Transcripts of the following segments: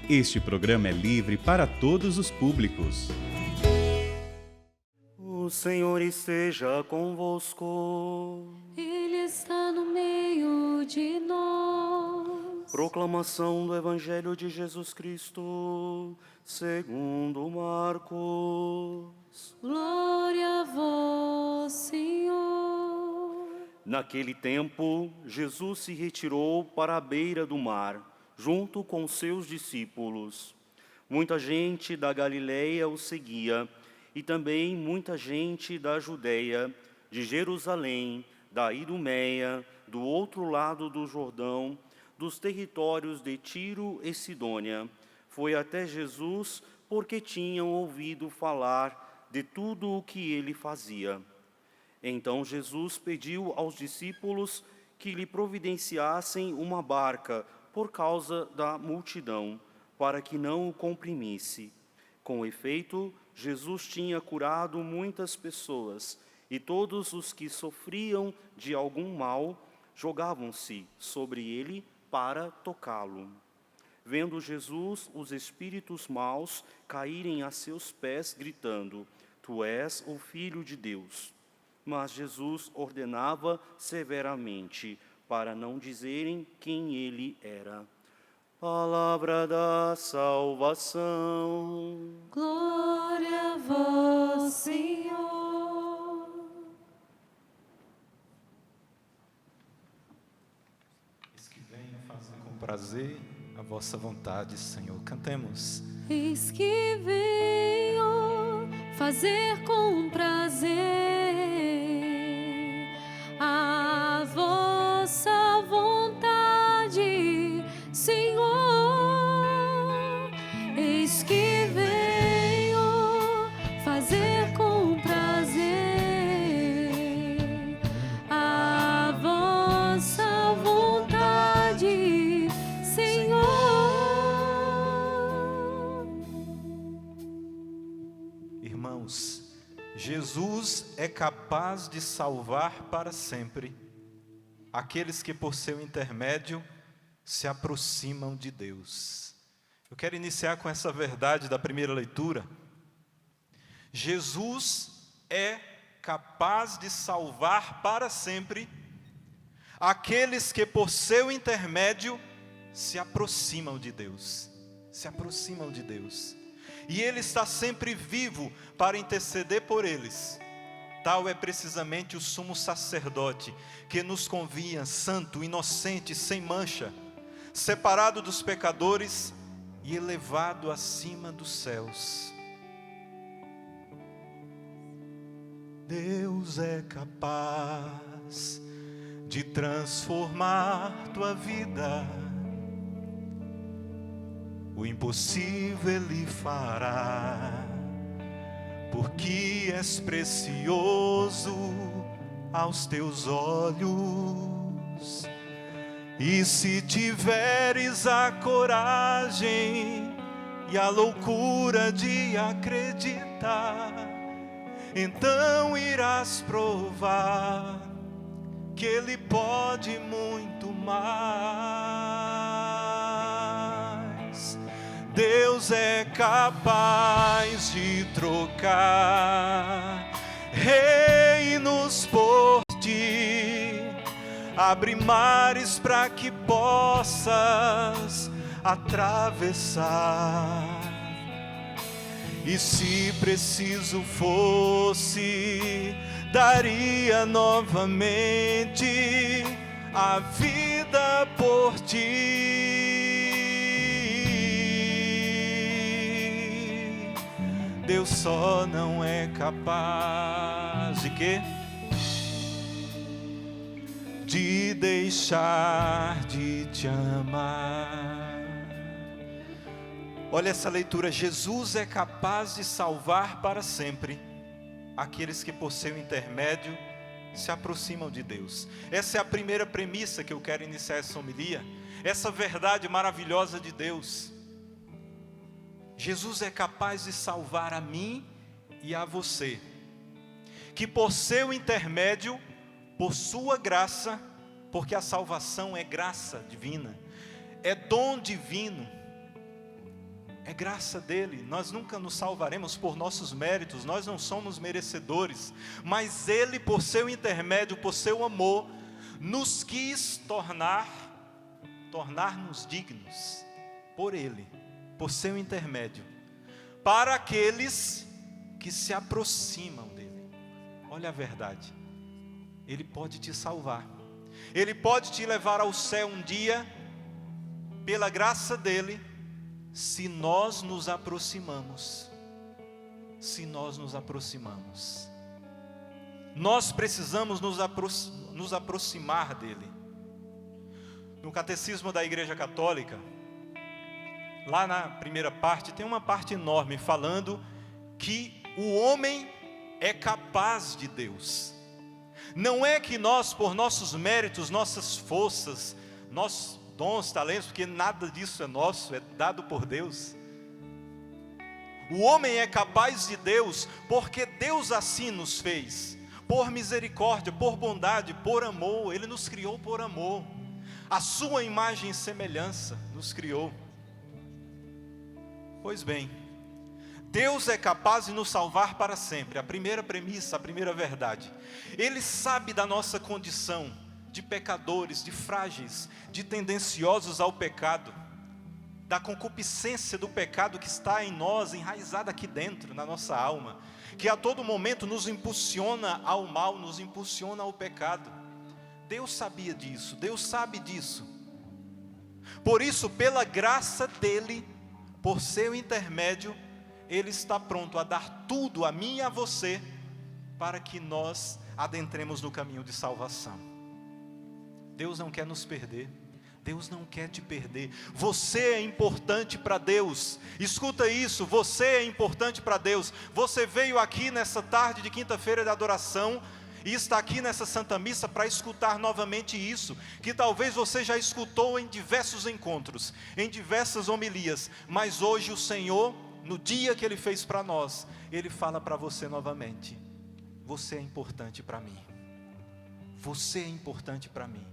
Este programa é livre para todos os públicos. O Senhor esteja convosco. Ele está no meio de nós. Proclamação do Evangelho de Jesus Cristo, segundo Marcos. Glória a vós, Senhor. Naquele tempo, Jesus se retirou para a beira do mar, junto com seus discípulos. Muita gente da Galileia o seguia, e também muita gente da Judeia, de Jerusalém, da Idumeia, do outro lado do Jordão, dos territórios de Tiro e Sidônia. Foi até Jesus porque tinham ouvido falar de tudo o que ele fazia. Então Jesus pediu aos discípulos que lhe providenciassem uma barca por causa da multidão, para que não o comprimisse. Com efeito, Jesus tinha curado muitas pessoas, e todos os que sofriam de algum mal jogavam-se sobre ele para tocá-lo. Vendo Jesus os espíritos maus caírem a seus pés, gritando: Tu és o Filho de Deus. Mas Jesus ordenava severamente, para não dizerem quem ele era. Palavra da salvação. Glória a vós, Senhor. Eis que venho fazer com prazer a vossa vontade, Senhor. Cantemos. Eis que venho fazer com prazer a vossa vontade, Senhor. Eis que venho fazer com prazer a vossa vontade, Senhor. Irmãos, Jesus é capaz de salvar para sempre aqueles que por seu intermédio se aproximam de Deus. Eu quero iniciar com essa verdade da primeira leitura. Jesus é capaz de salvar para sempre aqueles que por seu intermédio se aproximam de Deus. Se aproximam de Deus. E Ele está sempre vivo para interceder por eles. Tal é precisamente o sumo sacerdote que nos convinha, santo, inocente, sem mancha, separado dos pecadores e elevado acima dos céus. Deus é capaz de transformar tua vida. O impossível Ele fará, porque és precioso aos teus olhos. E se tiveres a coragem e a loucura de acreditar, então irás provar que Ele pode muito mais. Deus é capaz de trocar reinos por ti, abre mares para que possas atravessar. E se preciso fosse, daria novamente a vida por ti. Deus só não é capaz de quê? De deixar de te amar. Olha essa leitura. Jesus é capaz de salvar para sempre aqueles que por seu intermédio se aproximam de Deus. Essa é a primeira premissa que eu quero iniciar essa homilia. Essa verdade maravilhosa de Deus. Jesus é capaz de salvar a mim e a você, que por seu intermédio, por sua graça, porque a salvação é graça divina, é dom divino, É graça dele. Nós nunca nos salvaremos por nossos méritos, nós não somos merecedores, mas ele, por seu intermédio, por seu amor, nos quis tornar-nos dignos, por ele, por seu intermédio, para aqueles que se aproximam dele. Olha a verdade, ele pode te salvar, ele pode te levar ao céu um dia, pela graça dele, se nós nos aproximamos. Se nós nos aproximamos. Nós precisamos nos aproximar dele. No Catecismo da Igreja Católica, lá na primeira parte, tem uma parte enorme falando que o homem é capaz de Deus. Não é que nós, por nossos méritos, nossas forças, nossos dons, talentos, porque nada disso é nosso, é dado por Deus. O homem é capaz de Deus, porque Deus assim nos fez, por misericórdia, por bondade, por amor. Ele nos criou por amor, a sua imagem e semelhança nos criou. Pois bem, Deus é capaz de nos salvar para sempre. A primeira premissa, a primeira verdade. Ele sabe da nossa condição de pecadores, de frágeis, de tendenciosos ao pecado, da concupiscência do pecado que está em nós, enraizada aqui dentro, na nossa alma, que a todo momento nos impulsiona ao mal, nos impulsiona ao pecado. Deus sabia disso, Deus sabe disso. Por isso, pela graça dele, por seu intermédio, ele está pronto a dar tudo a mim e a você, para que nós adentremos no caminho de salvação. Deus não quer nos perder, Deus não quer te perder. Você é importante para Deus. Escuta isso, você é importante para Deus. Você veio aqui nessa tarde de quinta-feira de adoração e está aqui nessa Santa Missa para escutar novamente isso, que talvez você já escutou em diversos encontros, em diversas homilias, mas hoje o Senhor, no dia que Ele fez para nós, Ele fala para você novamente: você é importante para mim. Você é importante para mim.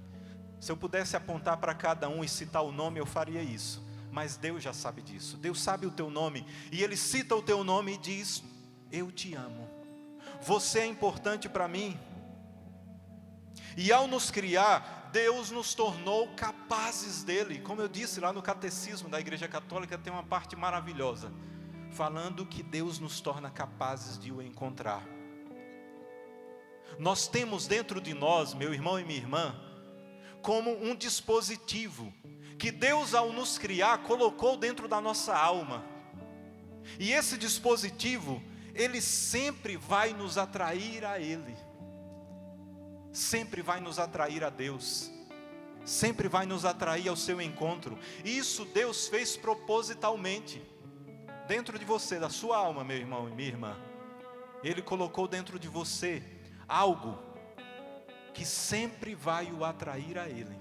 Se eu pudesse apontar para cada um e citar o nome, eu faria isso. Mas Deus já sabe disso. Deus sabe o teu nome. E Ele cita o teu nome e diz: eu te amo. Você é importante para mim. E ao nos criar, Deus nos tornou capazes dele. Como eu disse lá no Catecismo da Igreja Católica, tem uma parte maravilhosa, falando que Deus nos torna capazes de o encontrar. Nós temos dentro de nós, meu irmão e minha irmã, como um dispositivo que Deus, ao nos criar, colocou dentro da nossa alma. E esse dispositivo, ele sempre vai nos atrair a Ele, sempre vai nos atrair a Deus, sempre vai nos atrair ao seu encontro. E isso Deus fez propositalmente dentro de você, da sua alma, meu irmão e minha irmã. Ele colocou dentro de você algo que sempre vai o atrair a Ele,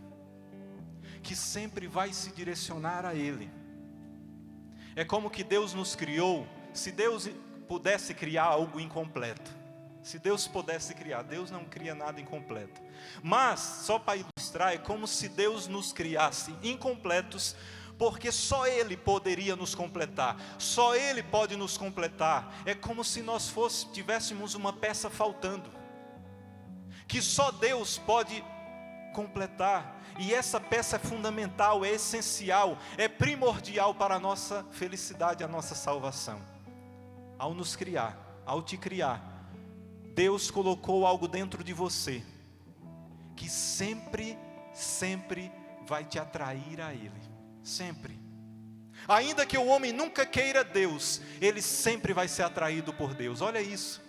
que sempre vai se direcionar a Ele. É como que Deus nos criou. Se Deus pudesse criar algo incompleto, se Deus pudesse criar, Deus não cria nada incompleto, mas, só para ilustrar, é como se Deus nos criasse incompletos, porque só Ele poderia nos completar, só Ele pode nos completar. É como se nós tivéssemos uma peça faltando, que só Deus pode completar, e essa peça é fundamental, é essencial, é primordial para a nossa felicidade, a nossa salvação. Ao nos criar, ao te criar, Deus colocou algo dentro de você, que sempre, sempre vai te atrair a Ele, sempre. Ainda que o homem nunca queira Deus, ele sempre vai ser atraído por Deus, olha isso.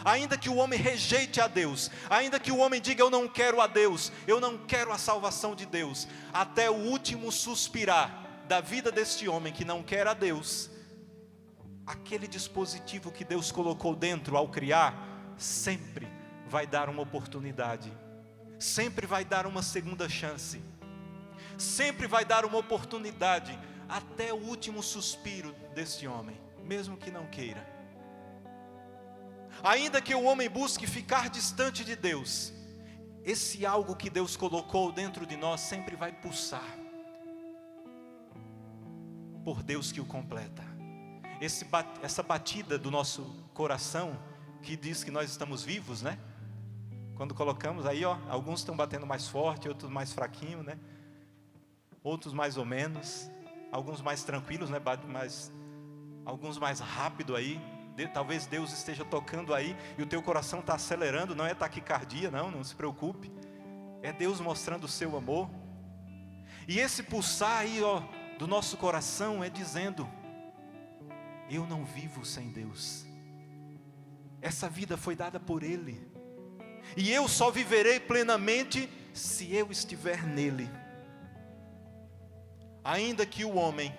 Ainda que o homem rejeite a Deus, ainda que o homem diga: eu não quero a Deus, eu não quero a salvação de Deus, até o último suspirar da vida deste homem que não quer a Deus, aquele dispositivo que Deus colocou dentro ao criar, sempre vai dar uma oportunidade, sempre vai dar uma segunda chance, sempre vai dar uma oportunidade, até o último suspiro deste homem, mesmo que não queira. Ainda que o homem busque ficar distante de Deus, esse algo que Deus colocou dentro de nós sempre vai pulsar. por Deus que o completa. Essa batida do nosso coração, que diz que nós estamos vivos, né? Quando colocamos aí, ó, alguns estão batendo mais forte, outros mais fraquinho, né? Outros mais ou menos, alguns mais tranquilos, né? Alguns mais rápido aí. Talvez Deus esteja tocando aí e o teu coração está acelerando. Não é taquicardia, não se preocupe. É Deus mostrando o seu amor. E esse pulsar aí, ó, do nosso coração é dizendo: eu não vivo sem Deus. Essa vida foi dada por Ele. E eu só viverei plenamente se eu estiver nele. Ainda que o homem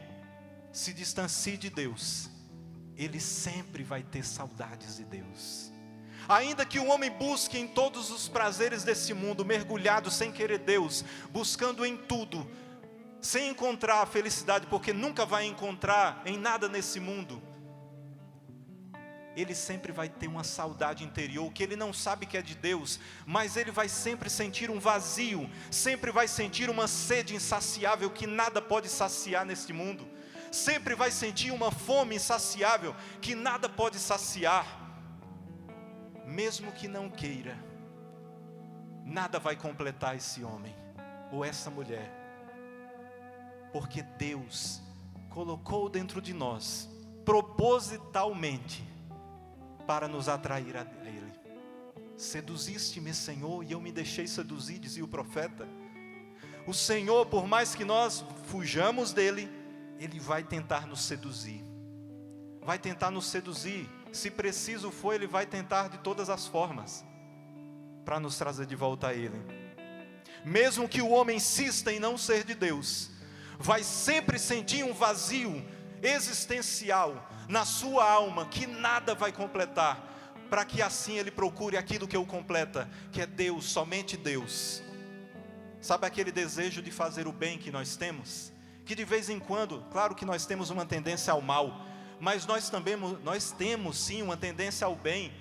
se distancie de Deus, ele sempre vai ter saudades de Deus. Ainda que o homem busque em todos os prazeres desse mundo, mergulhado sem querer Deus, buscando em tudo, sem encontrar a felicidade, porque nunca vai encontrar em nada nesse mundo, ele sempre vai ter uma saudade interior, que ele não sabe que é de Deus, mas ele vai sempre sentir um vazio, sempre vai sentir uma sede insaciável que nada pode saciar neste mundo, sempre vai sentir uma fome insaciável que nada pode saciar, mesmo que não queira, nada vai completar esse homem ou essa mulher, porque Deus colocou dentro de nós, propositalmente, para nos atrair a Ele. Seduziste-me, Senhor, e eu me deixei seduzir, dizia o profeta. O Senhor, por mais que nós fujamos dEle, Ele vai tentar nos seduzir. Vai tentar nos seduzir. Se preciso for, Ele vai tentar de todas as formas, para nos trazer de volta a Ele. Mesmo que o homem insista em não ser de Deus, vai sempre sentir um vazio existencial na sua alma, que nada vai completar, para que assim ele procure aquilo que o completa, que é Deus, somente Deus. Sabe aquele desejo de fazer o bem que nós temos? Que de vez em quando, claro que nós temos uma tendência ao mal, mas nós temos sim uma tendência ao bem.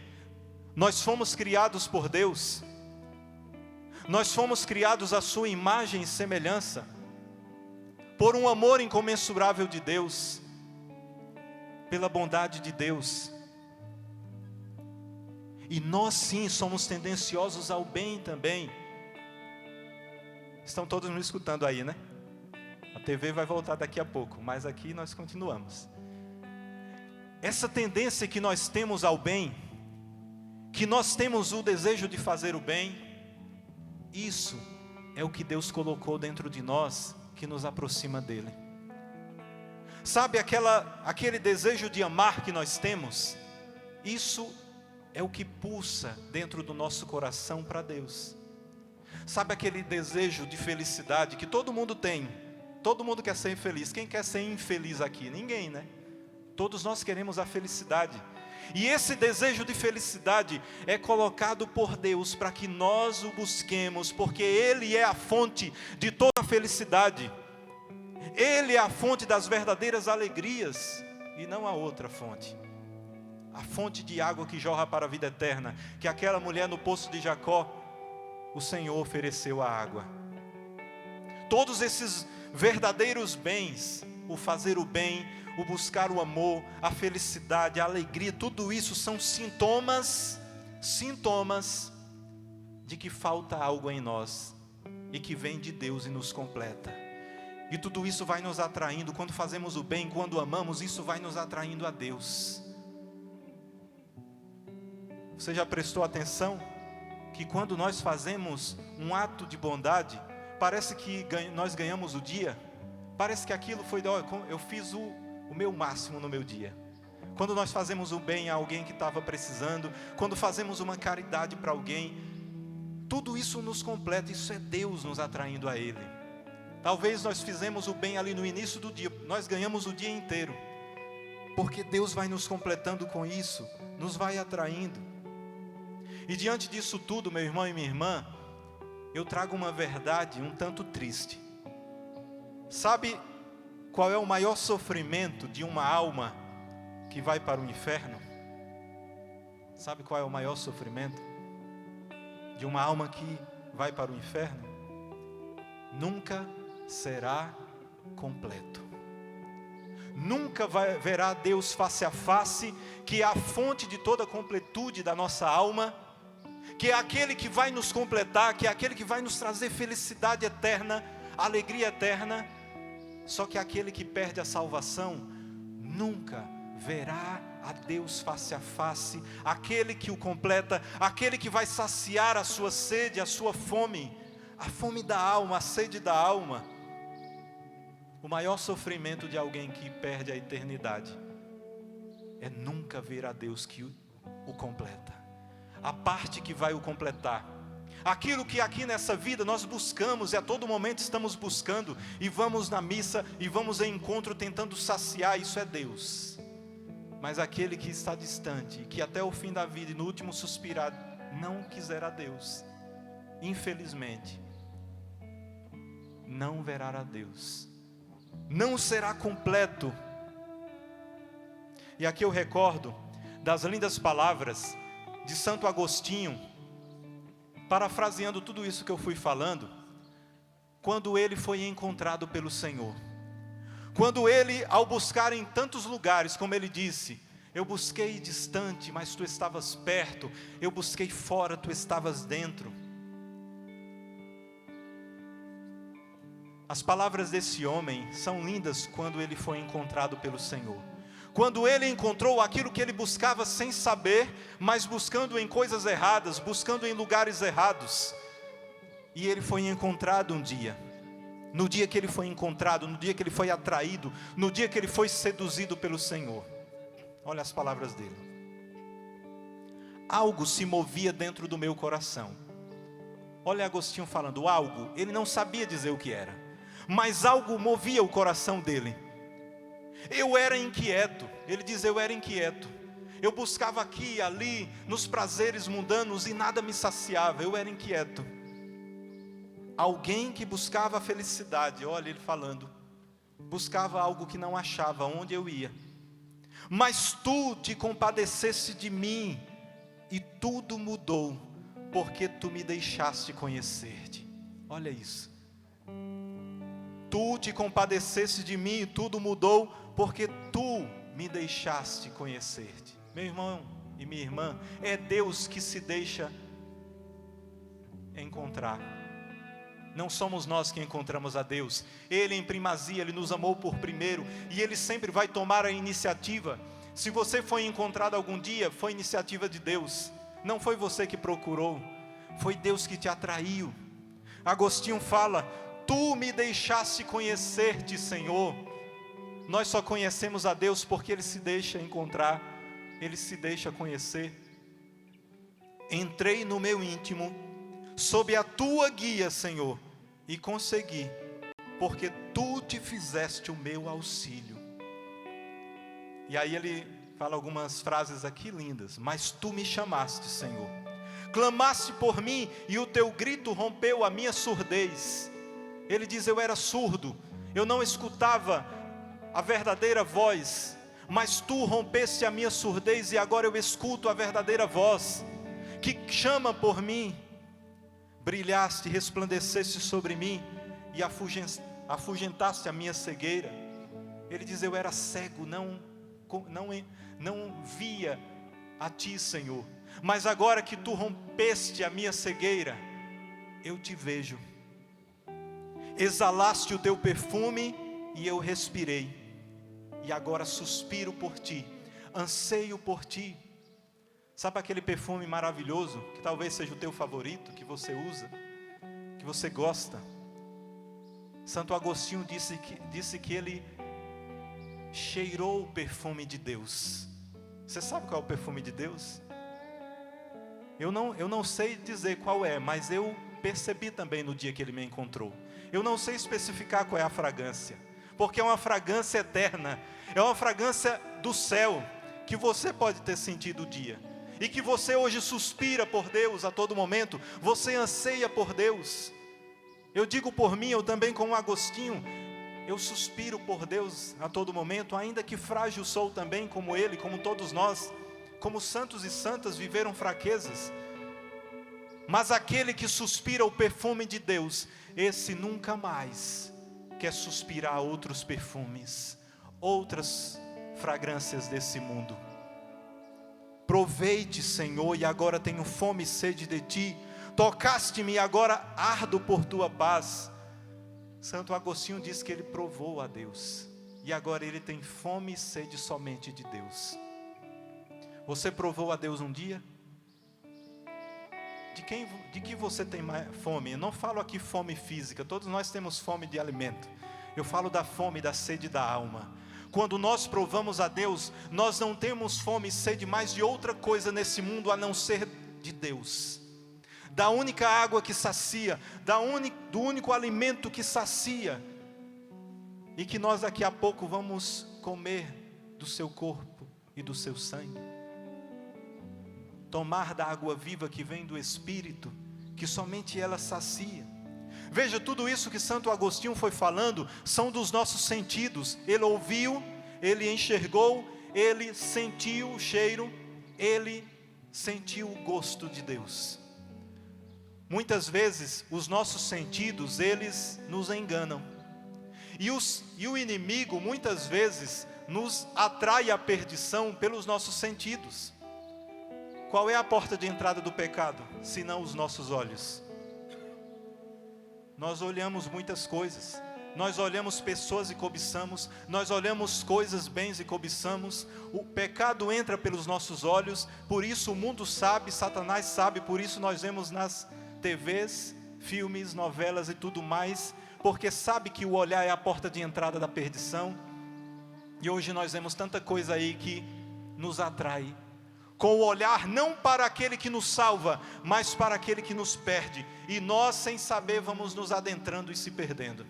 Nós fomos criados por Deus, nós fomos criados à sua imagem e semelhança, por um amor incomensurável de Deus, pela bondade de Deus. E nós sim somos tendenciosos ao bem também. Estão todos me escutando aí, né? A TV vai voltar daqui a pouco, mas aqui nós continuamos. Essa tendência que nós temos ao bem, que nós temos o desejo de fazer o bem, isso é o que Deus colocou dentro de nós, que nos aproxima dEle. Sabe aquele desejo de amar que nós temos? Isso é o que pulsa dentro do nosso coração para Deus. Sabe aquele desejo de felicidade que todo mundo tem? Todo mundo quer ser feliz. Quem quer ser infeliz aqui? Ninguém, né? Todos nós queremos a felicidade. E esse desejo de felicidade é colocado por Deus para que nós o busquemos, porque Ele é a fonte de toda a felicidade. Ele é a fonte das verdadeiras alegrias e não a outra fonte. A fonte de água que jorra para a vida eterna, que aquela mulher no poço de Jacó, o Senhor ofereceu a água. Todos esses verdadeiros bens, o fazer o bem, o buscar o amor, a felicidade, a alegria, tudo isso são sintomas de que falta algo em nós e que vem de Deus e nos completa. E tudo isso vai nos atraindo, quando fazemos o bem, quando amamos, isso vai nos atraindo a Deus. Você já prestou atenção que quando nós fazemos um ato de bondade, parece que nós ganhamos o dia? Parece que aquilo foi, eu fiz o meu máximo no meu dia. Quando nós fazemos o bem a alguém que estava precisando, quando fazemos uma caridade para alguém, tudo isso nos completa, isso é Deus nos atraindo a Ele. Talvez nós fizemos o bem ali no início do dia, nós ganhamos o dia inteiro, porque Deus vai nos completando com isso, nos vai atraindo. E diante disso tudo, meu irmão e minha irmã, eu trago uma verdade um tanto triste. Sabe qual é o maior sofrimento de uma alma que vai para o inferno? Sabe qual é o maior sofrimento de uma alma que vai para o inferno? Nunca será completo. nunca verá Deus face a face, que é a fonte de toda a completude da nossa alma, que é aquele que vai nos completar, que é aquele que vai nos trazer felicidade eterna, alegria eterna. Só que aquele que perde a salvação nunca verá a Deus face a face. Aquele que o completa, aquele que vai saciar a sua sede, a sua fome, a fome da alma, a sede da alma. O maior sofrimento de alguém que perde a eternidade é nunca ver a Deus que o completa, a parte que vai o completar. Aquilo que aqui nessa vida nós buscamos, e a todo momento estamos buscando, e vamos na missa, e vamos em encontro tentando saciar, isso é Deus. Mas aquele que está distante, que até o fim da vida e no último suspirar não quiser a Deus, infelizmente, não verá a Deus, não será completo. E aqui eu recordo das lindas palavras de Santo Agostinho, parafraseando tudo isso que eu fui falando, quando ele foi encontrado pelo Senhor. Quando ele, ao buscar em tantos lugares, como ele disse, eu busquei distante, mas tu estavas perto, eu busquei fora, tu estavas dentro. As palavras desse homem são lindas quando ele foi encontrado pelo Senhor. Quando ele encontrou aquilo que ele buscava sem saber, mas buscando em coisas erradas, buscando em lugares errados. E ele foi encontrado um dia. No dia que ele foi encontrado, no dia que ele foi atraído, no dia que ele foi seduzido pelo Senhor. Olha as palavras dele. Algo se movia dentro do meu coração. Olha Agostinho falando, algo, ele não sabia dizer o que era, mas algo movia o coração dele. Eu era inquieto, ele diz, eu era inquieto. Eu buscava aqui e ali, nos prazeres mundanos, e nada me saciava, eu era inquieto. Alguém que buscava a felicidade, olha ele falando, buscava algo que não achava, onde eu ia. Mas tu te compadeceste de mim, e tudo mudou, porque tu me deixaste conhecer-te. Olha isso. Tu te compadeceste de mim, e tudo mudou, porque tu me deixaste conhecer-te. Meu irmão e minha irmã, é Deus que se deixa encontrar. Não somos nós que encontramos a Deus. Ele em primazia, Ele nos amou por primeiro, e Ele sempre vai tomar a iniciativa. Se você foi encontrado algum dia, foi iniciativa de Deus. Não foi você que procurou, foi Deus que te atraiu. Agostinho fala, tu me deixaste conhecer-te, Senhor. Nós só conhecemos a Deus porque Ele se deixa encontrar, Ele se deixa conhecer. Entrei no meu íntimo, sob a tua guia, Senhor, e consegui, porque tu te fizeste o meu auxílio. E aí ele fala algumas frases aqui lindas. Mas tu me chamaste, Senhor, clamaste por mim, e o teu grito rompeu a minha surdez. Ele diz, eu era surdo, eu não escutava a verdadeira voz, mas tu rompeste a minha surdez, e agora eu escuto a verdadeira voz, que chama por mim. Brilhaste, resplandeceste sobre mim, e afugentaste a minha cegueira. Ele diz, eu era cego, não via a ti, Senhor, mas agora que tu rompeste a minha cegueira, eu te vejo. Exalaste o teu perfume, e eu respirei, e agora suspiro por ti, anseio por ti. Sabe aquele perfume maravilhoso, que talvez seja o teu favorito, que você usa, que você gosta? Santo Agostinho disse que ele cheirou o perfume de Deus. Você sabe qual é o perfume de Deus? Eu não sei dizer qual é, mas eu percebi também no dia que ele me encontrou. Eu não sei especificar qual é a fragrância, porque é uma fragrância eterna, é uma fragrância do céu, que você pode ter sentido o dia, e que você hoje suspira por Deus a todo momento, você anseia por Deus. Eu digo por mim, eu também como Agostinho, eu suspiro por Deus a todo momento, ainda que frágil sou também como ele, como todos nós, como santos e santas viveram fraquezas. Mas aquele que suspira o perfume de Deus, esse nunca mais quer suspirar outros perfumes, outras fragrâncias desse mundo. Provei-te, Senhor, e agora tenho fome e sede de ti. Tocaste-me e agora ardo por tua paz. Santo Agostinho diz que ele provou a Deus, e agora ele tem fome e sede somente de Deus. Você provou a Deus um dia? De que você tem mais fome? Eu não falo aqui fome física, todos nós temos fome de alimento. Eu falo da fome e da sede da alma. Quando nós provamos a Deus, nós não temos fome e sede mais de outra coisa nesse mundo a não ser de Deus. Da única água que sacia, do único alimento que sacia, e que nós daqui a pouco vamos comer do seu corpo e do seu sangue. Tomar da água viva que vem do Espírito, que somente ela sacia. Veja, tudo isso que Santo Agostinho foi falando, são dos nossos sentidos. Ele ouviu, ele enxergou, ele sentiu o cheiro, ele sentiu o gosto de Deus. Muitas vezes, os nossos sentidos, eles nos enganam. E o inimigo, muitas vezes, nos atrai à perdição pelos nossos sentidos. Qual é a porta de entrada do pecado, senão os nossos olhos? Nós olhamos muitas coisas, nós olhamos pessoas e cobiçamos, nós olhamos coisas, bens e cobiçamos. O pecado entra pelos nossos olhos, por isso o mundo sabe, Satanás sabe, por isso nós vemos nas TVs, filmes, novelas e tudo mais, porque sabe que o olhar é a porta de entrada da perdição. E hoje nós vemos tanta coisa aí que nos atrai, com o olhar não para aquele que nos salva, mas para aquele que nos perde, e nós sem saber vamos nos adentrando e se perdendo.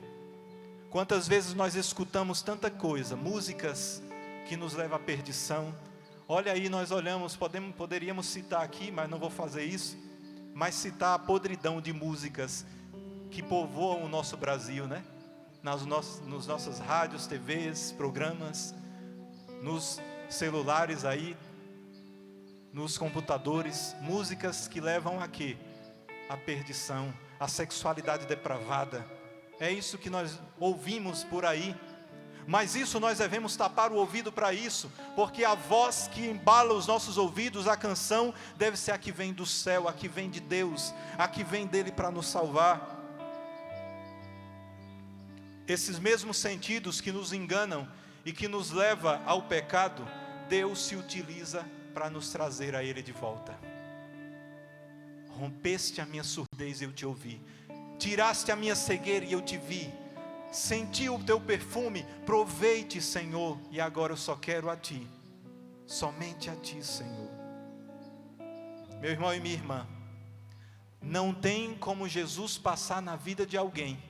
Quantas vezes nós escutamos tanta coisa, músicas que nos levam à perdição. Olha aí, nós olhamos, poderíamos citar aqui, mas não vou fazer isso, mas citar a podridão de músicas que povoam o nosso Brasil, né? Nas nossas rádios, TVs, programas, nos celulares aí, nos computadores, músicas que levam a quê? A perdição, a sexualidade depravada. É isso que nós ouvimos por aí. Mas isso nós devemos tapar o ouvido para isso, porque a voz que embala os nossos ouvidos, a canção, deve ser a que vem do céu, a que vem de Deus, a que vem dele para nos salvar. Esses mesmos sentidos que nos enganam e que nos leva ao pecado, Deus se utiliza para nos trazer a Ele de volta. Rompeste a minha surdez e eu te ouvi, tiraste a minha cegueira e eu te vi, senti o teu perfume, provei-te, Senhor, e agora eu só quero a ti, somente a ti, Senhor. Meu irmão e minha irmã, não tem como Jesus passar na vida de alguém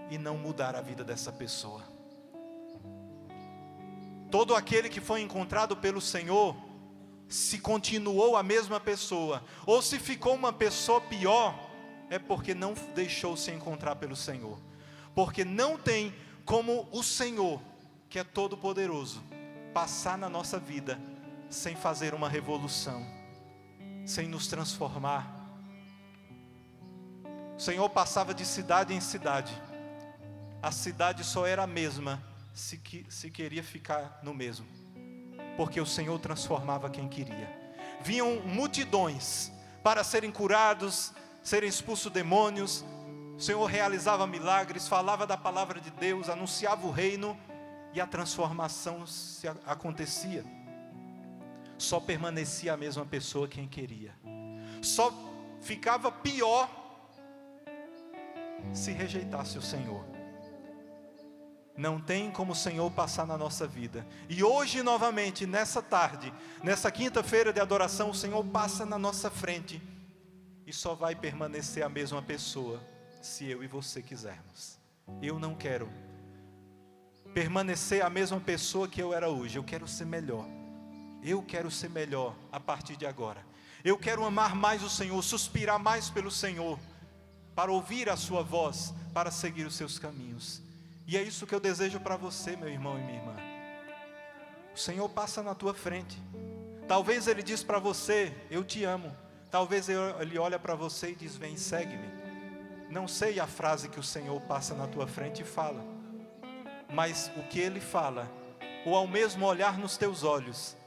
e não mudar a vida dessa pessoa. Todo aquele que foi encontrado pelo Senhor, se continuou a mesma pessoa, ou se ficou uma pessoa pior, é porque não deixou se encontrar pelo Senhor. Porque não tem como o Senhor, que é todo poderoso, passar na nossa vida sem fazer uma revolução, sem nos transformar. O Senhor passava de cidade em cidade, a cidade só era a mesma se queria ficar no mesmo, porque o Senhor transformava quem queria. Vinham multidões para serem curados, serem expulsos demônios. O Senhor realizava milagres, falava da palavra de Deus, anunciava o reino, e a transformação acontecia. Só permanecia a mesma pessoa quem queria. Só ficava pior se rejeitasse o Senhor. Não tem como o Senhor passar na nossa vida. E hoje novamente, nessa tarde, nessa quinta-feira de adoração, o Senhor passa na nossa frente, e só vai permanecer a mesma pessoa se eu e você quisermos. Eu não quero permanecer a mesma pessoa que eu era hoje. Eu quero ser melhor. Eu quero ser melhor a partir de agora. Eu quero amar mais o Senhor, suspirar mais pelo Senhor, para ouvir a sua voz, para seguir os seus caminhos. E é isso que eu desejo para você, meu irmão e minha irmã. O Senhor passa na tua frente. Talvez Ele diz para você, eu te amo. Talvez Ele olha para você e diz, vem, segue-me. Não sei a frase que o Senhor passa na tua frente e fala, mas o que Ele fala ou ao mesmo olhar nos teus olhos,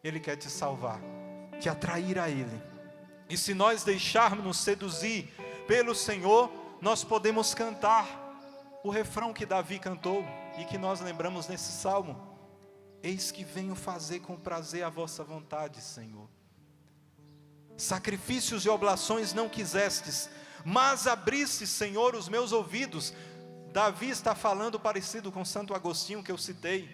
Ele quer te salvar, te atrair a Ele. E se nós deixarmos nos seduzir pelo Senhor, nós podemos cantar o refrão que Davi cantou e que nós lembramos nesse salmo: eis que venho fazer com prazer a vossa vontade, Senhor. Sacrifícios e oblações não quisestes, mas abriste, Senhor, os meus ouvidos. Davi está falando parecido com Santo Agostinho que eu citei.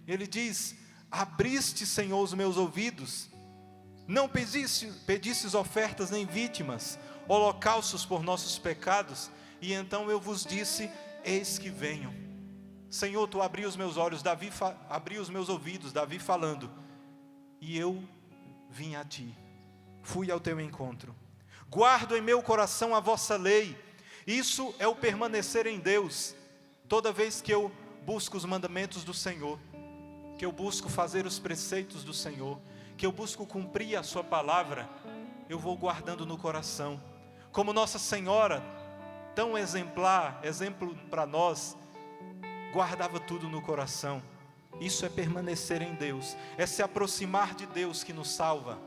Ele diz: abriste, Senhor, os meus ouvidos. Não pedistes ofertas nem vítimas, holocaustos por nossos pecados. E então eu vos disse: eis que venho. Senhor, tu abriu os meus olhos, abriu os meus ouvidos, Davi falando, e eu vim a ti, fui ao teu encontro. Guardo em meu coração a vossa lei. Isso é o permanecer em Deus. Toda vez que eu busco os mandamentos do Senhor, que eu busco fazer os preceitos do Senhor, que eu busco cumprir a sua palavra, eu vou guardando no coração. Como Nossa Senhora, tão exemplar, exemplo para nós, guardava tudo no coração. Isso é permanecer em Deus, é se aproximar de Deus que nos salva.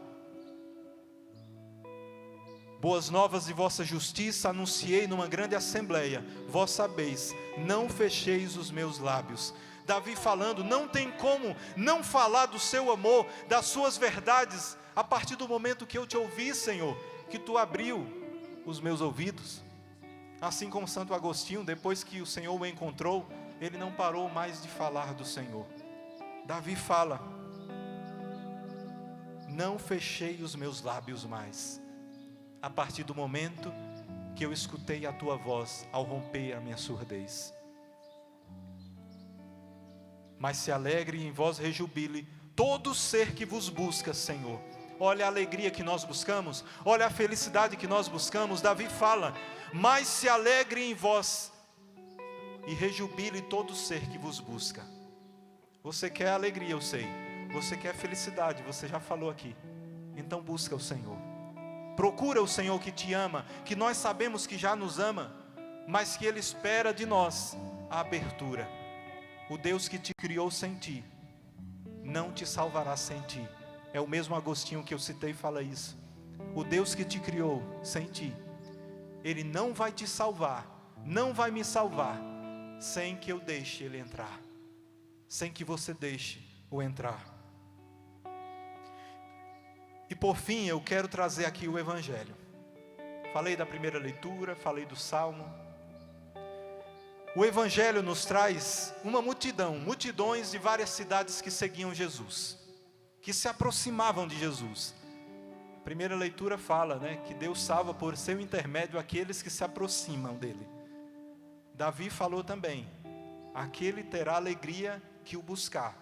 Boas novas de vossa justiça anunciei numa grande assembleia. Vós sabeis, não fecheis os meus lábios. Davi falando, não tem como não falar do seu amor, das suas verdades, a partir do momento que eu te ouvi, Senhor, que tu abriu os meus ouvidos. Assim como Santo Agostinho, depois que o Senhor o encontrou, ele não parou mais de falar do Senhor. Davi fala: não fechei os meus lábios mais, a partir do momento que eu escutei a tua voz ao romper a minha surdez. Mas se alegre e em vós rejubile todo ser que vos busca, Senhor. Olha a alegria que nós buscamos, olha a felicidade que nós buscamos. Davi fala: mas se alegre em vós e rejubile todo ser que vos busca. Você quer alegria, eu sei. Você quer felicidade, você já falou aqui. Então busca o Senhor. Procura o Senhor que te ama, que nós sabemos que já nos ama, mas que Ele espera de nós a abertura. O Deus que te criou sem ti, não te salvará sem ti. É o mesmo Agostinho que eu citei fala isso. O Deus que te criou sem ti, Ele não vai te salvar, não vai me salvar, sem que eu deixe Ele entrar, sem que você deixe o entrar. E por fim, eu quero trazer aqui o Evangelho. Falei da primeira leitura, falei do Salmo. O Evangelho nos traz uma multidões de várias cidades que seguiam Jesus, que se aproximavam de Jesus. A primeira leitura fala, que Deus salva por seu intermédio aqueles que se aproximam dele. Davi falou também: aquele terá alegria que buscar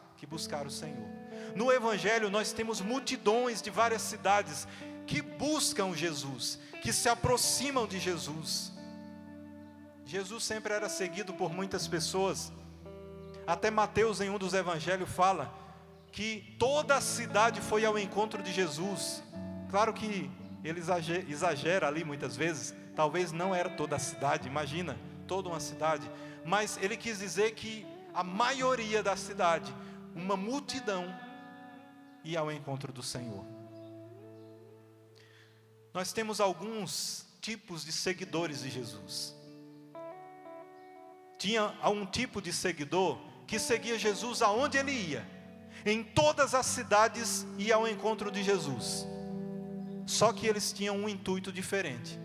o Senhor. No Evangelho nós temos multidões de várias cidades que buscam Jesus, que se aproximam de Jesus. Jesus sempre era seguido por muitas pessoas. Até Mateus, em um dos evangelhos, fala que toda a cidade foi ao encontro de Jesus. Claro que ele exagera ali muitas vezes. Talvez não era toda a cidade, imagina, toda uma cidade. Mas ele quis dizer que a maioria da cidade, uma multidão, ia ao encontro do Senhor. Nós temos alguns tipos de seguidores de Jesus. Tinha um tipo de seguidor que seguia Jesus aonde ele ia. Em todas as cidades ia ao encontro de Jesus. Só que eles tinham um intuito diferente.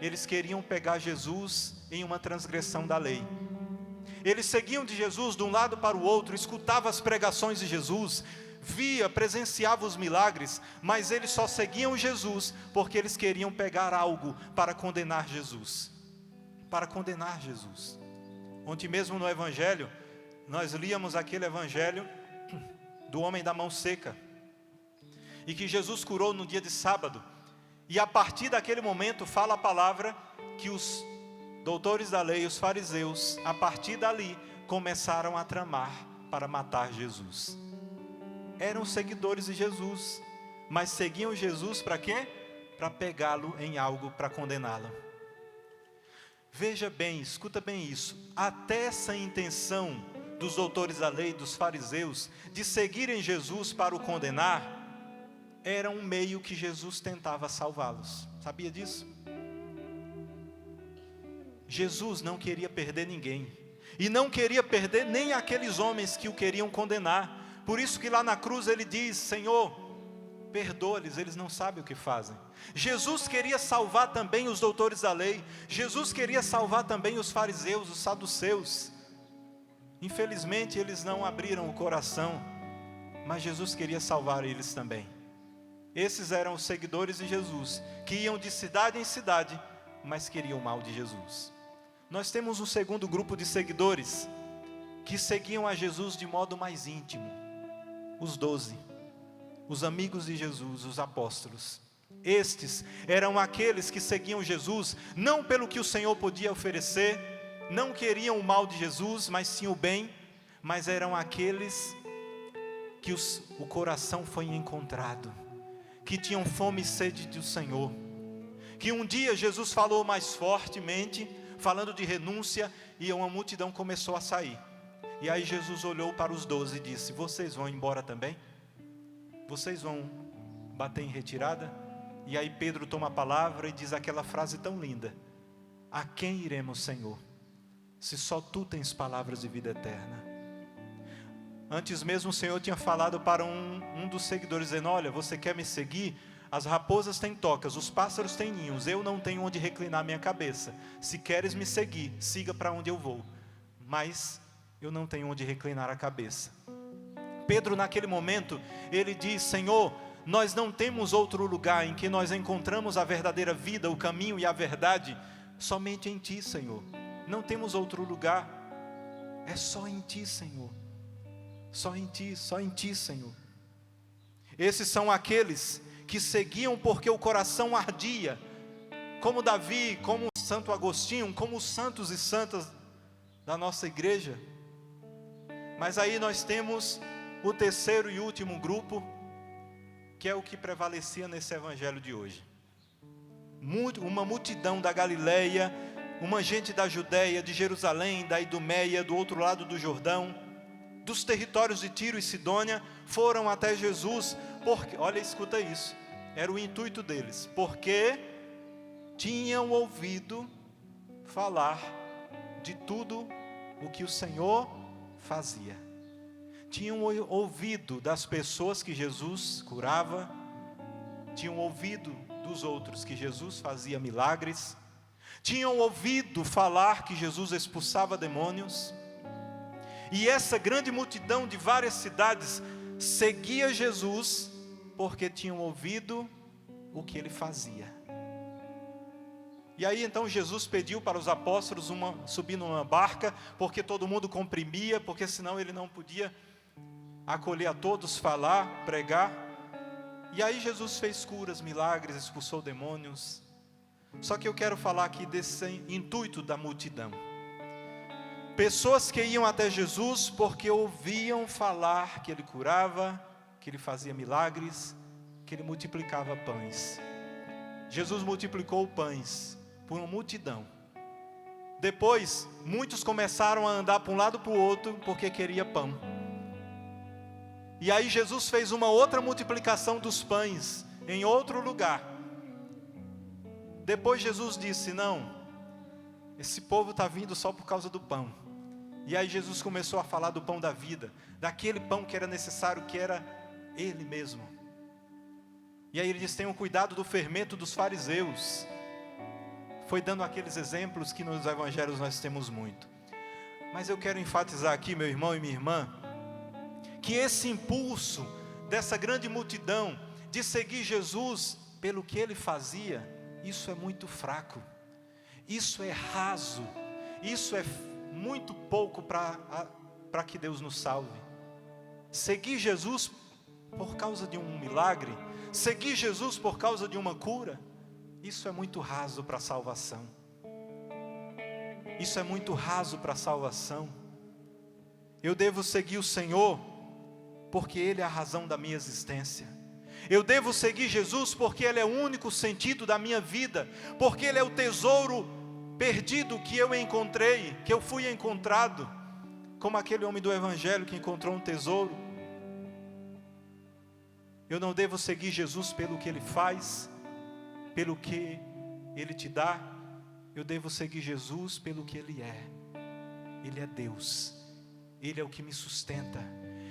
Eles queriam pegar Jesus em uma transgressão da lei. Eles seguiam de Jesus de um lado para o outro, escutavam as pregações de Jesus, presenciavam os milagres, mas eles só seguiam Jesus porque eles queriam pegar algo para condenar Jesus. Ontem mesmo no Evangelho, nós líamos aquele Evangelho do homem da mão seca, e que Jesus curou no dia de sábado, e a partir daquele momento fala a palavra que os doutores da lei, os fariseus, a partir dali, começaram a tramar para matar Jesus. Eram seguidores de Jesus, mas seguiam Jesus para quê? Para pegá-lo em algo, para condená-lo. Veja bem, escuta bem isso, até essa intenção dos doutores da lei, dos fariseus, de seguirem Jesus para o condenar, era um meio que Jesus tentava salvá-los. Sabia disso? Jesus não queria perder ninguém, e não queria perder nem aqueles homens que o queriam condenar. Por isso que lá na cruz ele diz: Senhor, perdoa-lhes, eles não sabem o que fazem. Jesus queria salvar também os doutores da lei, Jesus queria salvar também os fariseus, os saduceus. Infelizmente eles não abriram o coração, mas Jesus queria salvar eles também. Esses eram os seguidores de Jesus, que iam de cidade em cidade, mas queriam o mal de Jesus. Nós temos um segundo grupo de seguidores, que seguiam a Jesus de modo mais íntimo. Os 12, os amigos de Jesus, os apóstolos. Estes eram aqueles que seguiam Jesus, não pelo que o Senhor podia oferecer, não queriam o mal de Jesus, mas sim o bem, mas eram aqueles que o coração foi encontrado, que tinham fome e sede do Senhor, que um dia Jesus falou mais fortemente, falando de renúncia, e uma multidão começou a sair. E aí Jesus olhou para os 12 e disse: vocês vão embora também? Vocês vão bater em retirada? E aí Pedro toma a palavra e diz aquela frase tão linda: a quem iremos, Senhor, se só Tu tens palavras de vida eterna? Antes mesmo o Senhor tinha falado para um dos seguidores, dizendo: olha, você quer me seguir? As raposas têm tocas, os pássaros têm ninhos, eu não tenho onde reclinar minha cabeça. Se queres me seguir, siga para onde eu vou, mas eu não tenho onde reclinar a cabeça. Pedro, naquele momento, ele diz: Senhor, nós não temos outro lugar em que nós encontramos a verdadeira vida, o caminho e a verdade, somente em Ti, Senhor. Não temos outro lugar, é só em Ti, Senhor. Só em Ti, Senhor. Esses são aqueles que seguiam porque o coração ardia, como Davi, como Santo Agostinho, como os santos e santas da nossa igreja. Mas aí nós temos o terceiro e último grupo, que é o que prevalecia nesse evangelho de hoje. Uma multidão da Galileia, uma gente da Judeia, de Jerusalém, da Idumeia, do outro lado do Jordão, dos territórios de Tiro e Sidônia, foram até Jesus, porque, olha, escuta isso, era o intuito deles, porque tinham ouvido falar de tudo o que o Senhor fazia. Tinham ouvido das pessoas que Jesus curava, tinham ouvido dos outros que Jesus fazia milagres, tinham ouvido falar que Jesus expulsava demônios, e essa grande multidão de várias cidades seguia Jesus porque tinham ouvido o que Ele fazia. E aí então Jesus pediu para os apóstolos subir numa barca, porque todo mundo comprimia, porque senão Ele não podia acolher a todos, falar, pregar. E aí Jesus fez curas, milagres, expulsou demônios. Só que eu quero falar aqui desse intuito da multidão. Pessoas que iam até Jesus porque ouviam falar que Ele curava, que Ele fazia milagres, que Ele multiplicava pães. Jesus multiplicou pães por uma multidão. Depois, muitos começaram a andar para um lado para o outro porque queria pão. E aí Jesus fez uma outra multiplicação dos pães em outro lugar. Depois Jesus disse: não, esse povo está vindo só por causa do pão. E aí Jesus começou a falar do pão da vida, daquele pão que era necessário, que era Ele mesmo. E aí Ele disse: tenham cuidado do fermento dos fariseus. Foi dando aqueles exemplos que nos evangelhos nós temos muito. Mas eu quero enfatizar aqui, meu irmão e minha irmã, que esse impulso dessa grande multidão de seguir Jesus pelo que Ele fazia, isso é muito fraco, isso é raso, isso é muito pouco para que Deus nos salve. Seguir Jesus por causa de um milagre, seguir Jesus por causa de uma cura, isso é muito raso para a salvação. Isso é muito raso para a salvação. Eu devo seguir o Senhor porque Ele é a razão da minha existência. Eu devo seguir Jesus porque Ele é o único sentido da minha vida, porque Ele é o tesouro perdido que eu encontrei, que eu fui encontrado. como aquele homem do Evangelho que encontrou um tesouro. Eu não devo seguir Jesus pelo que Ele faz, pelo que Ele te dá. Eu devo seguir Jesus pelo que Ele é. Ele é Deus. Ele é o que me sustenta.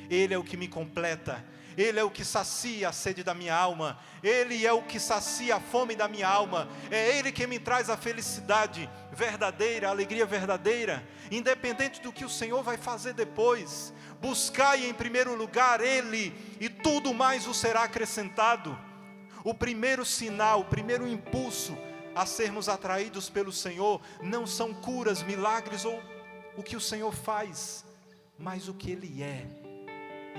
Ele é o que me completa. Ele é o que sacia a sede da minha alma. Ele é o que sacia a fome da minha alma. É Ele que me traz a felicidade verdadeira, a alegria verdadeira. Independente do que o Senhor vai fazer depois, buscai em primeiro lugar Ele, e tudo mais o será acrescentado. O primeiro sinal, o primeiro impulso a sermos atraídos pelo Senhor não são curas, milagres ou o que o Senhor faz, mas o que Ele é.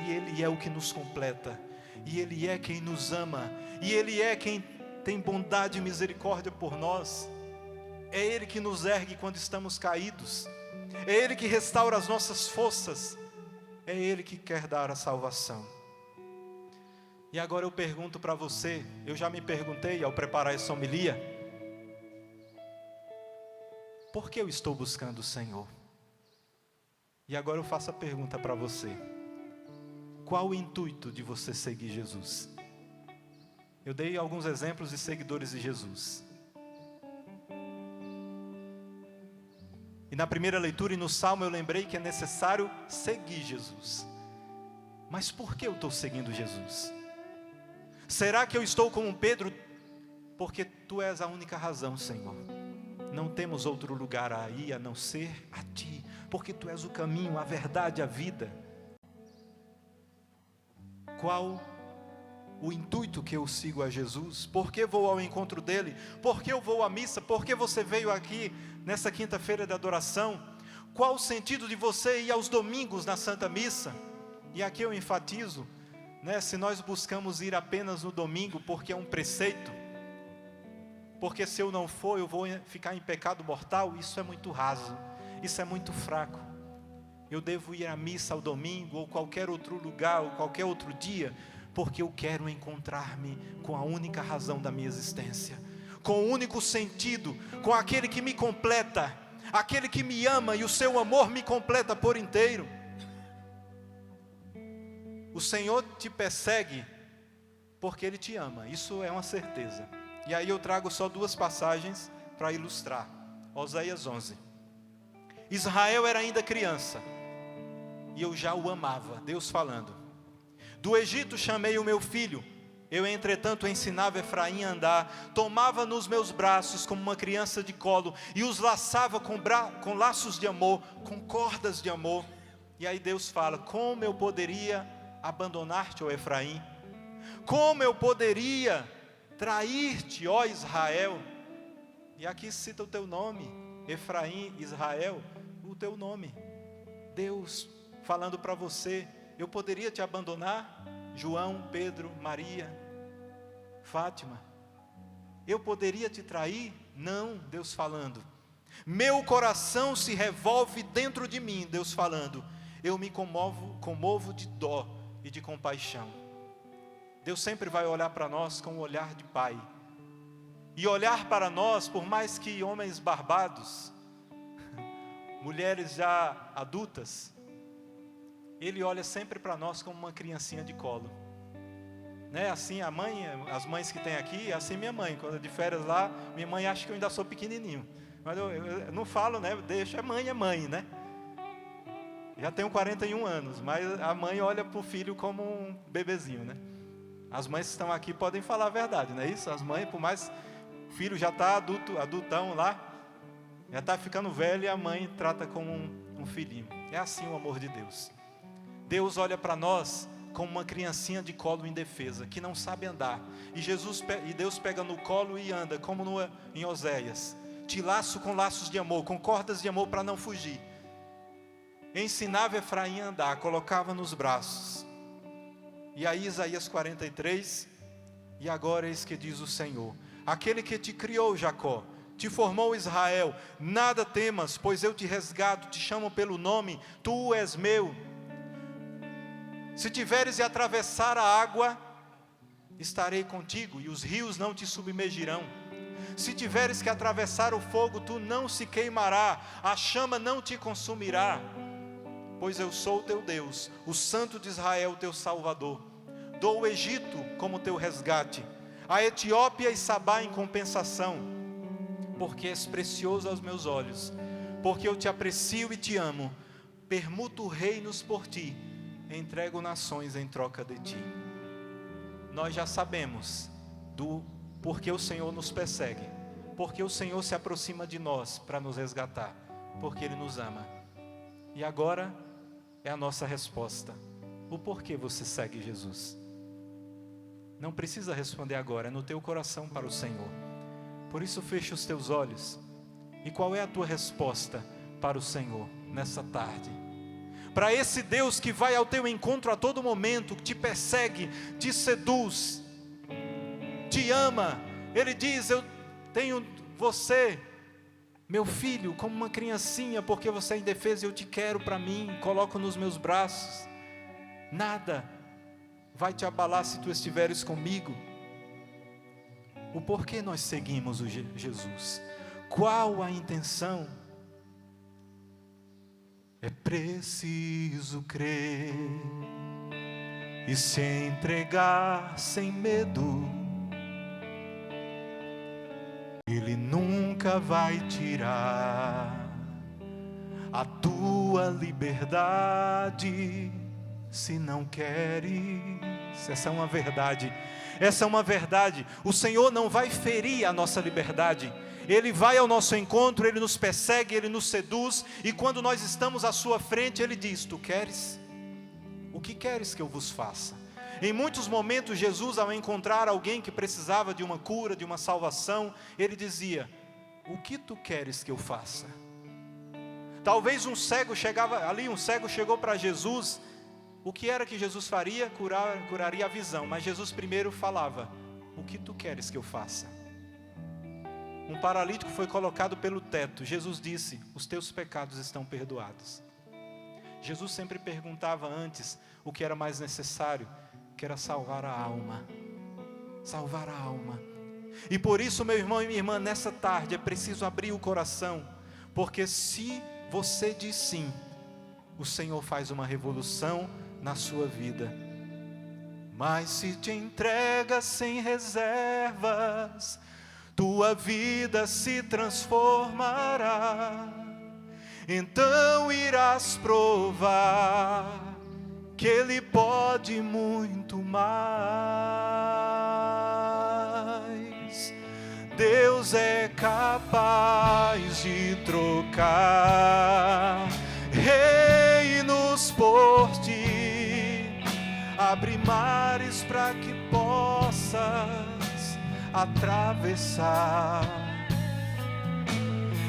E Ele é o que nos completa, e Ele é quem nos ama, e Ele é quem tem bondade e misericórdia por nós. É Ele que nos ergue quando estamos caídos, é Ele que restaura as nossas forças, é Ele que quer dar a salvação. E agora eu pergunto para você, eu já me perguntei ao preparar essa homilia, por que eu estou buscando o Senhor? E agora eu faço a pergunta para você. Qual o intuito de você seguir Jesus? Eu dei alguns exemplos de seguidores de Jesus. E na primeira leitura e no Salmo eu lembrei que é necessário seguir Jesus. Mas por que eu estou seguindo Jesus? Será que eu estou como Pedro? Porque Tu és a única razão, Senhor. Não temos outro lugar a ir a não ser a Ti. Porque Tu és o caminho, a verdade, a vida. Qual o intuito que eu sigo a Jesus? Por que vou ao encontro dEle? Por que eu vou à missa? Por que você veio aqui nessa quinta-feira de adoração? Qual o sentido de você ir aos domingos na Santa Missa? E aqui eu enfatizo, se nós buscamos ir apenas no domingo porque é um preceito, porque se eu não for eu vou ficar em pecado mortal, isso é muito raso, isso é muito fraco. Eu devo ir à missa ao domingo, ou qualquer outro lugar, ou qualquer outro dia, porque eu quero encontrar-me com a única razão da minha existência, com o único sentido, com aquele que me completa, aquele que me ama, e o seu amor me completa por inteiro. O Senhor te persegue, porque Ele te ama, isso é uma certeza. E aí eu trago só duas passagens para ilustrar. Oséias 11. Israel era ainda criança, e eu já o amava. Deus falando: do Egito chamei o meu filho, eu entretanto ensinava Efraim a andar, tomava nos meus braços como uma criança de colo, e os laçava com laços de amor, com cordas de amor. E aí Deus fala: como eu poderia abandonar-te, ó Efraim? Como eu poderia trair-te, ó Israel? E aqui cita o teu nome, Efraim, Israel, o teu nome. Deus falando para você: eu poderia te abandonar? João, Pedro, Maria, Fátima, eu poderia te trair? Não, Deus falando. Meu coração se revolve dentro de mim, Deus falando. Eu me comovo de dó e de compaixão. Deus sempre vai olhar para nós com um olhar de pai. E olhar para nós, por mais que homens barbados, mulheres já adultas, Ele olha sempre para nós como uma criancinha de colo. Assim a mãe, as mães que tem aqui, assim minha mãe, quando eu de férias lá, minha mãe acha que eu ainda sou pequenininho. Mas eu não falo, deixa, é mãe, Já tenho 41 anos, mas a mãe olha para o filho como um bebezinho, As mães que estão aqui podem falar a verdade, não é isso? As mães, por mais o filho já está adultão lá, já está ficando velho, e a mãe trata como um filhinho. É assim o amor de Deus. Deus olha para nós como uma criancinha de colo indefesa, que não sabe andar. E Deus pega no colo e anda, como em Oséias. Te laço com laços de amor, com cordas de amor para não fugir. Ensinava Efraim a andar, colocava nos braços. E aí Isaías 43, e agora eis que diz o Senhor: aquele que te criou, Jacó, te formou, Israel, nada temas, pois eu te resgato, te chamo pelo nome, tu és meu. Se tiveres de atravessar a água, estarei contigo, e os rios não te submergirão. Se tiveres que atravessar o fogo, tu não se queimará, a chama não te consumirá. pois eu sou o teu Deus, o Santo de Israel, o teu Salvador. Dou o Egito como teu resgate, a Etiópia e Sabá em compensação, porque és precioso aos meus olhos, porque eu te aprecio e te amo. Permuto reinos por ti, entrego nações em troca de ti. Nós já sabemos do porquê o Senhor nos persegue, porque o Senhor se aproxima de nós para nos resgatar, porque Ele nos ama. E agora é a nossa resposta. O porquê você segue Jesus? Não precisa responder agora, é no teu coração para o Senhor. Por isso fecha os teus olhos. E qual é a tua resposta para o Senhor nessa tarde? Para esse Deus que vai ao teu encontro a todo momento, que te persegue, te seduz, te ama. Ele diz: eu tenho você, meu filho, como uma criancinha, porque você é indefeso e eu te quero para mim, coloco nos meus braços. Nada vai te abalar se tu estiveres comigo. O porquê nós seguimos o Jesus? Qual a intenção? É preciso crer e se entregar sem medo. Ele nunca vai tirar a tua liberdade se não queres. Essa é uma verdade. Essa é uma verdade. O Senhor não vai ferir a nossa liberdade. Ele vai ao nosso encontro, Ele nos persegue, Ele nos seduz. E quando nós estamos à sua frente, Ele diz: tu queres? O que queres que eu vos faça? Em muitos momentos, Jesus, ao encontrar alguém que precisava de uma cura, de uma salvação, Ele dizia: o que tu queres que eu faça? Talvez um cego chegou para Jesus. O que era que Jesus faria? Curaria a visão. Mas Jesus primeiro falava: o que tu queres que eu faça? Um paralítico foi colocado pelo teto. Jesus disse: os teus pecados estão perdoados. Jesus sempre perguntava antes o que era mais necessário, que era salvar a alma. Salvar a alma. E por isso, meu irmão e minha irmã, nessa tarde é preciso abrir o coração, porque se você diz sim, o Senhor faz uma revolução na sua vida. Mas se te entregas sem reservas, tua vida se transformará. Então irás provar que Ele pode muito mais. Deus é capaz de trocar reinos por ti, abre mares para que possas atravessar.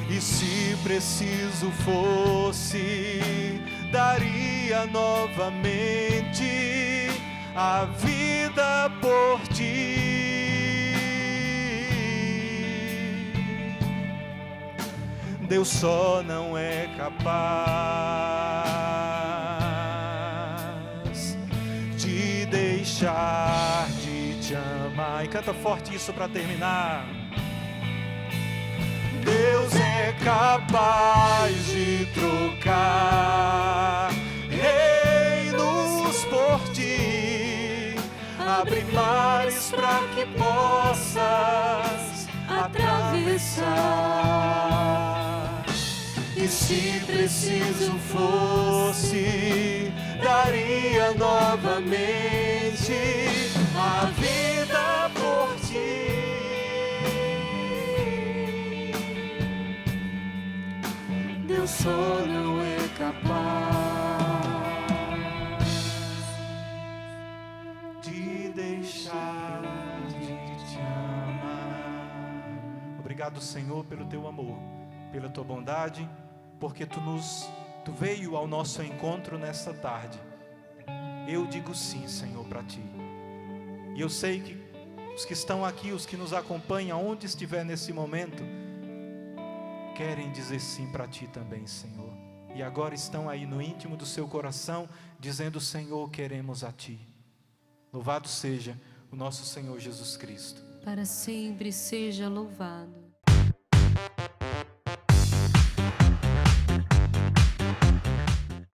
E se preciso fosse, daria novamente a vida por ti. Deus só não é capaz de deixar de te amar. E canta forte isso para terminar. Deus é capaz de trocar reinos por ti, abre mares para que possas atravessar. E se preciso fosse, daria novamente a vida por ti. Deus só não é capaz de deixar de te amar. Obrigado, Senhor, pelo teu amor, pela tua bondade, porque tu veio ao nosso encontro nesta tarde. Eu digo sim, Senhor, para ti. E eu sei que os que estão aqui, os que nos acompanham, onde estiver nesse momento, querem dizer sim para ti também, Senhor. E agora estão aí no íntimo do seu coração, dizendo: Senhor, queremos a ti. Louvado seja o nosso Senhor Jesus Cristo. Para sempre seja louvado.